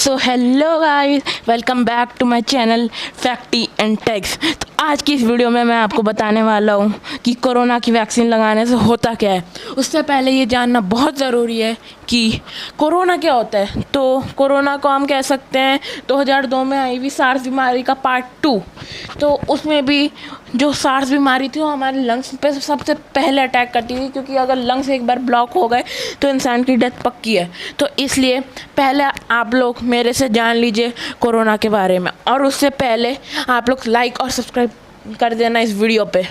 So hello guys, welcome back to my channel facty and techs. तो आज की इस वीडियो में मैं आपको बताने वाला हूँ कि कोरोना की वैक्सीन लगाने से होता क्या है। उससे पहले ये जानना बहुत ज़रूरी है कि कोरोना क्या होता है। तो कोरोना को हम कह सकते हैं 2002 में आई हुई सार्स बीमारी का पार्ट 2। तो उसमें भी जो सार्स बीमारी थी वो हमारे लंग्स पे सबसे पहले अटैक करती थी, क्योंकि अगर लंग्स एक बार ब्लॉक हो गए तो इंसान की डेथ पक्की है। तो इसलिए पहले आप लोग मेरे से जान लीजिए कोरोना के बारे में, और उससे पहले आप लोग लाइक और सब्सक्राइब कर देना इस वीडियो पे।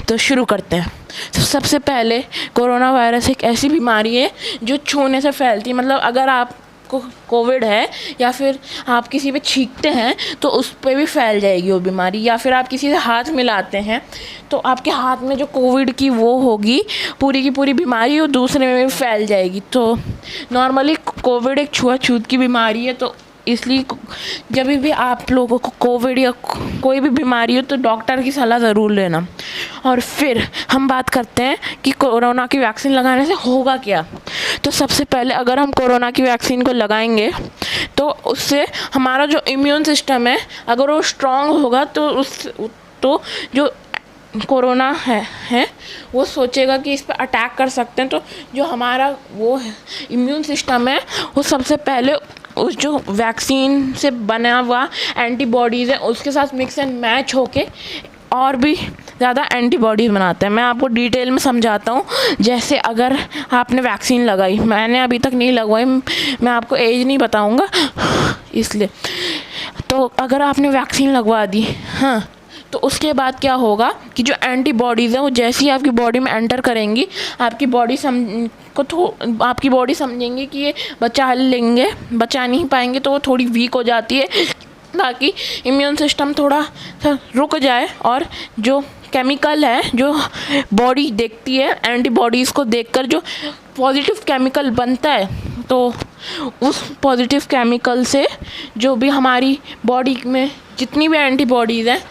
तो शुरू करते हैं। तो सबसे पहले कोरोना वायरस एक ऐसी बीमारी है जो छूने से फैलती है। मतलब अगर आप को कोविड है या फिर आप किसी पे छींकते हैं तो उस पे भी फैल जाएगी वो बीमारी, या फिर आप किसी से हाथ मिलाते हैं तो आपके हाथ में जो कोविड की वो होगी पूरी की पूरी बीमारी वो दूसरे में भी फैल जाएगी। तो नॉर्मली कोविड एक छुआछूत की बीमारी है। तो इसलिए जब भी आप लोगों को कोविड या कोई भी बीमारी हो तो डॉक्टर की सलाह ज़रूर लेना। और फिर हम बात करते हैं कि कोरोना की वैक्सीन लगाने से होगा क्या। तो सबसे पहले अगर हम कोरोना की वैक्सीन को लगाएंगे तो उससे हमारा जो इम्यून सिस्टम है अगर वो स्ट्रांग होगा तो जो कोरोना है वो सोचेगा कि इस पर अटैक कर सकते हैं। तो जो हमारा वो है इम्यून सिस्टम है वो सबसे पहले उस जो वैक्सीन से बना हुआ एंटीबॉडीज़ है उसके साथ मिक्स एंड मैच होके और भी ज़्यादा एंटीबॉडीज़ बनाते हैं। मैं आपको डिटेल में समझाता हूँ। जैसे अगर आपने वैक्सीन लगाई, मैंने अभी तक नहीं लगवाई, मैं आपको एज नहीं बताऊँगा इसलिए। तो अगर आपने वैक्सीन लगवा दी, हाँ, तो उसके बाद क्या होगा कि जो एंटीबॉडीज़ हैं वो जैसे ही आपकी बॉडी में एंटर करेंगी आपकी बॉडी समझेंगी कि ये बचा नहीं पाएंगे, तो वो थोड़ी वीक हो जाती है ताकि इम्यून सिस्टम थोड़ा सा रुक जाए। और जो केमिकल है जो बॉडी देखती है एंटीबॉडीज़ को देखकर जो पॉजिटिव केमिकल बनता है, तो उस पॉजिटिव केमिकल से जो भी हमारी बॉडी में जितनी भी एंटीबॉडीज़ हैं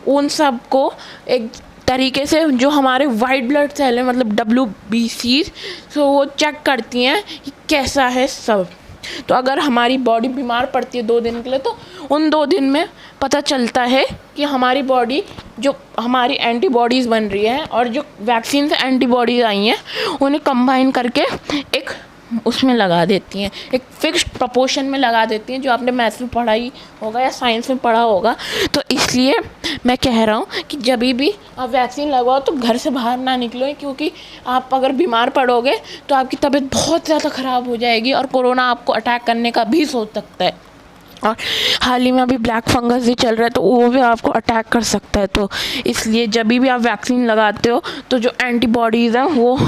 उन सब को एक तरीके से जो हमारे वाइट ब्लड सेल हैं मतलब WBC, तो वो चेक करती हैं कि कैसा है सब। तो अगर हमारी बॉडी बीमार पड़ती है 2 दिन के लिए तो उन 2 दिन में पता चलता है कि हमारी बॉडी जो हमारी एंटीबॉडीज़ बन रही है और जो वैक्सीन से एंटीबॉडीज़ आई हैं उन्हें कंबाइन करके एक उसमें लगा देती हैं, एक फिक्स्ड प्रपोर्शन में लगा देती हैं, जो आपने मैथ्स में पढ़ा ही होगा या साइंस में पढ़ा होगा। तो इसलिए मैं कह रहा हूँ कि जब भी आप वैक्सीन लगवाओ तो घर से बाहर ना निकलो, क्योंकि आप अगर बीमार पड़ोगे तो आपकी तबीयत बहुत ज़्यादा ख़राब हो जाएगी और कोरोना आपको अटैक करने का भी सोच सकता है। और हाल ही में अभी ब्लैक फंगस भी चल रहा है तो वो भी आपको अटैक कर सकता है। तो इसलिए जब भी आप वैक्सीन लगाते हो तो जो एंटीबॉडीज़ हैं वो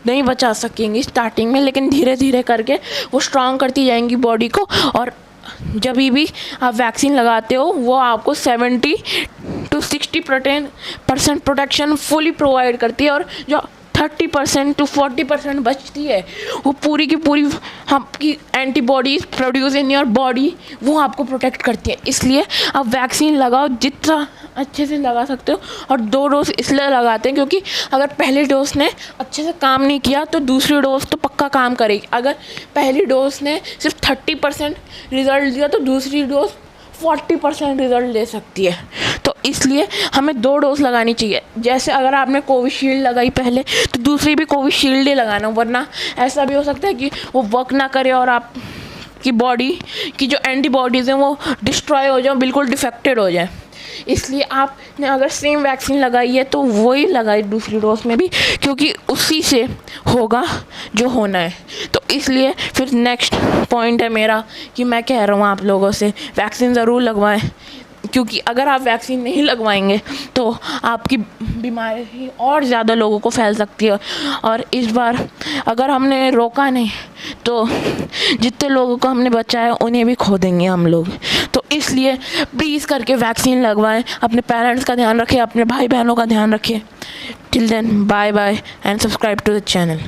नहीं बचा सकेंगी स्टार्टिंग में, लेकिन धीरे धीरे करके वो स्ट्रांग करती जाएंगी बॉडी को। और जब भी आप वैक्सीन लगाते हो वो आपको 70 to 60% प्रोटेक्शन फुली प्रोवाइड करती है, और जो 30% to 40% बचती है वो पूरी की पूरी आपकी antibodies produce in your body वो आपको प्रोटेक्ट करती है। इसलिए आप वैक्सीन लगाओ जितना अच्छे से लगा सकते हो। और 2 डोज इसलिए लगाते हैं क्योंकि अगर पहले डोज ने अच्छे से काम नहीं किया तो दूसरी डोज तो पक्का काम करेगी। अगर पहली डोज ने सिर्फ 30% रिज़ल्ट दिया तो दूसरी डोज 40% रिज़ल्ट दे सकती है। तो इसलिए हमें 2 डोज लगानी चाहिए। जैसे अगर आपने कोविशील्ड लगाई पहले तो दूसरी भी कोविशील्ड ही लगाना, वरना ऐसा भी हो सकता है कि वो वर्क ना करे और आप की बॉडी की जो एंटीबॉडीज़ हैं वो डिस्ट्रॉय हो जाए, बिल्कुल डिफेक्टेड हो जाए। इसलिए आपने अगर सेम वैक्सीन लगाई है तो वही लगाई दूसरी डोज में भी, क्योंकि उसी से होगा जो होना है। तो इसलिए फिर नेक्स्ट पॉइंट है मेरा कि मैं कह रहा हूँ आप लोगों से वैक्सीन ज़रूर लगवाएं, क्योंकि अगर आप वैक्सीन नहीं लगवाएंगे तो आपकी बीमारी और ज़्यादा लोगों को फैल सकती है। और इस बार अगर हमने रोका नहीं तो जितने लोगों को हमने बचाया उन्हें भी खो देंगे हम लोग। तो इसलिए प्लीज़ करके वैक्सीन लगवाएं, अपने पेरेंट्स का ध्यान रखें, अपने भाई बहनों का ध्यान रखें। Till then bye bye and subscribe to the channel.